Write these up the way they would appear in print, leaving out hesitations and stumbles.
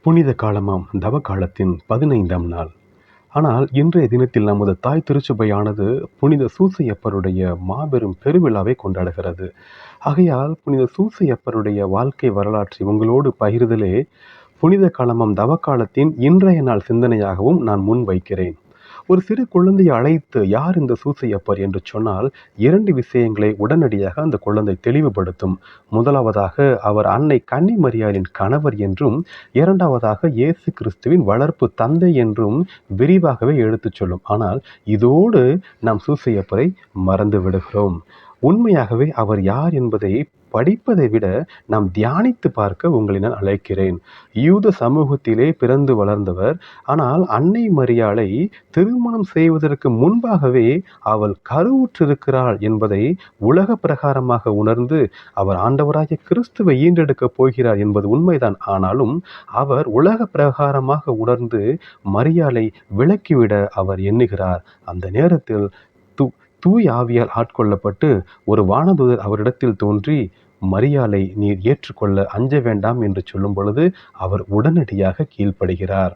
புனித காலமாம் தவ காலத்தின் 15ஆம் நாள். ஆனால் இன்றைய தினத்தில் நமது தாய் திருச்சபையானது புனித சூசையப்பருடைய மாபெரும் பெருவிழாவை கொண்டாடுகிறது. ஆகையால் புனித சூசையப்பருடைய வாழ்க்கை வரலாற்றை உங்களோடு பகிர்தலே புனித காலமாம் தவக்காலத்தின் இன்றைய நாள் சிந்தனையாகவும் நான் முன்வைக்கிறேன். ஒரு சிறு குழந்தையை அழைத்து யார் இந்த சூசையப்பர் என்று சொன்னால் 2 விஷயங்களை உடனடியாக அந்த குழந்தை தெளிவுபடுத்தும். முதலாவதாக அவர் அன்னை கன்னி மரியாளின் கணவர் என்றும், இரண்டாவதாக இயேசு கிறிஸ்துவின் வளர்ப்பு தந்தை என்றும் விரிவாகவே எடுத்துச் சொல்லும். ஆனால் இதோடு நாம் சூசையப்பரை மறந்து விடுகிறோம். உண்மையாகவே அவர் யார் என்பதை படிப்பதை விட நாம் தியானித்து பார்க்க உங்களை நான் அழைக்கிறேன். யூத சமூகத்திலே பிறந்து வளர்ந்தவர். ஆனால் அன்னை மரியாளை திருமணம் செய்வதற்கு முன்பாகவே அவள் கருவுற்றிருக்கிறாள் என்பதை உலக பிரகாரமாக உணர்ந்து அவர் ஆண்டவராகிய கிறிஸ்துவை ஈன்றெடுக்கப் போகிறார் என்பது உண்மைதான். ஆனாலும் அவர் உலக பிரகாரமாக உணர்ந்து மரியாளை விலக்கிவிட அவர் எண்ணுகிறார். அந்த நேரத்தில் தூய் ஆவியால் ஆட்கொள்ளப்பட்டு ஒரு வானதூதர் அவரிடத்தில் தோன்றி, மரியாளை நீர் ஏற்றுக்கொள்ள அஞ்ச வேண்டாம் என்று சொல்லும் பொழுது அவர் உடனடியாக கீழ்ப்படுகிறார்.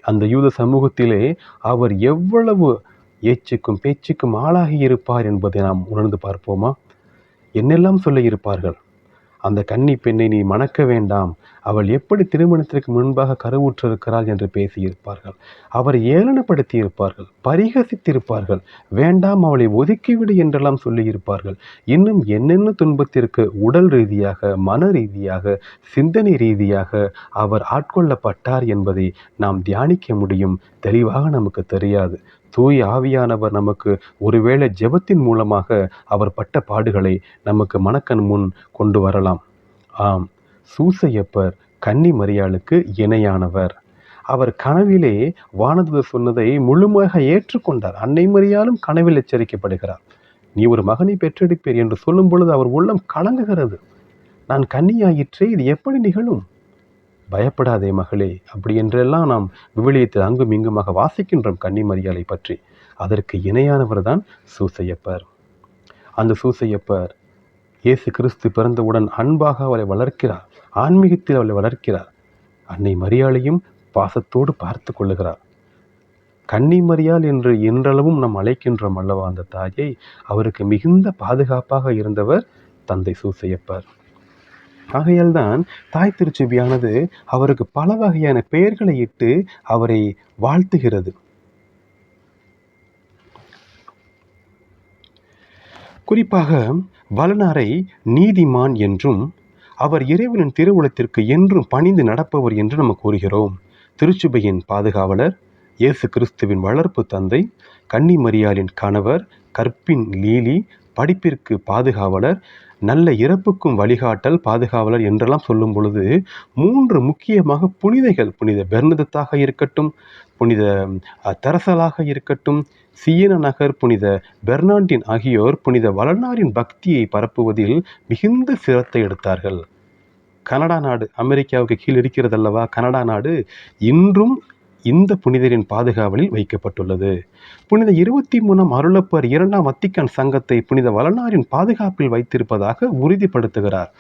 அந்த யூத சமூகத்திலே அவர் எவ்வளவு ஏச்சுக்கும் பேச்சுக்கும் ஆளாகி இருப்பார் என்பதை நாம் உணர்ந்து பார்ப்போமா? என்னெல்லாம் சொல்ல இருப்பார்கள். அந்த கன்னி பெண்ணை நீ மணக்க வேண்டாம், அவள் எப்படி திருமணத்திற்கு முன்பாக கருவுற்றிருக்கிறாள் என்று பேசியிருப்பார்கள். அவரை ஏளனப்படுத்தி இருப்பார்கள், பரிகசித்திருப்பார்கள், வேண்டாம் அவளை ஒதுக்கிவிடு என்றெல்லாம் சொல்லியிருப்பார்கள். இன்னும் என்னென்ன துன்பத்திற்கு உடல் ரீதியாக, மன ரீதியாக, சிந்தனை ரீதியாக அவர் ஆட்கொள்ளப்பட்டார் என்பதை நாம் தியானிக்க முடியும். தெளிவாக நமக்கு தெரியாது. தூய் ஆவியானவர் நமக்கு ஒருவேளை ஜெபத்தின் மூலமாக அவர் பட்ட பாடுகளை நமக்கு மனக்கண் முன் கொண்டு வரலாம். ஆம், சூசையப்பர் கன்னி மரியாளுக்கு இணையானவர். அவர் கனவிலே வானதூதர் சொன்னதை முழுமையாக ஏற்றுக்கொண்டார். அன்னை மரியாளும் கனவில் எச்சரிக்கப்படுகிறார். நீ ஒரு மகனை பெற்றெடுப்பீர் என்று சொல்லும் பொழுது அவர் உள்ளம் கலங்குகிறது. நான் கன்னியாயிற்றே, இது எப்படி நிகழும்? பயப்படாதே மகளே, அப்படி என்றெல்லாம் நாம் விவிலியத்தில் அங்கும் இங்குமாக வாசிக்கின்றோம் கன்னி மரியாளை பற்றி. அதற்கு இணையானவர் தான் சூசையப்பர். அந்த சூசையப்பர் இயேசு கிறிஸ்து பிறந்தவுடன் அன்பாக அவளை வளர்க்கிறார், ஆன்மீகத்தில் அவளை வளர்க்கிறார். அன்னை மரியாளையும் பாசத்தோடு பார்த்து கொள்ளுகிறார். கன்னி மரியாள் என்று இன்றளவும் நாம் அழைக்கின்றோம் அல்லவா அந்த தாயை. அவருக்கு மிகுந்த பாதுகாப்பாக இருந்தவர் தந்தை சூசையப்பர். ஆகையால் தான் தாய் திருச்சபையானது அவருக்கு பல வகையான பெயர்களை இட்டு அவரை வாழ்த்துகிறது. குறிப்பாக வளனாரை நீதிமான் என்றும், அவர் இறைவனின் திருவுளத்திற்கு என்றும் பணிந்து நடப்பவர் என்று நம்ம கூறுகிறோம். திருச்சபையின் பாதுகாவலர், இயேசு கிறிஸ்துவின் வளர்ப்பு தந்தை, கன்னி மரியாளின் கணவர், கற்பின் லீலி, படிப்பிற்கு பாதுகாவலர், நல்ல இறப்புக்கும் வழிகாட்டல் பாதுகாவலர் என்றெல்லாம் சொல்லும் பொழுது 3 முக்கியமாக புனிதைகள், புனித பெர்னதத்தாக இருக்கட்டும், புனித தெரசலாக இருக்கட்டும், சியன நகர் புனித பெர்னாண்டின் ஆகியோர் புனித வளனாரின் பக்தியை பரப்புவதில் மிகுந்த சிரத்தை எடுத்தார்கள். கனடா நாடு, அமெரிக்காவுக்கு கீழ் இருக்கிறதல்லவா கனடா நாடு, இன்றும் இந்த புனிதரின் பாதுகாவலில் வைக்கப்பட்டுள்ளது. புனித 23ஆம் அருளப்பர் 2ஆம் வத்திக்கான் சங்கத்தை புனித வளனாரின் பாதுகாப்பில் வைத்திருப்பதாக உறுதிப்படுத்துகிறார்.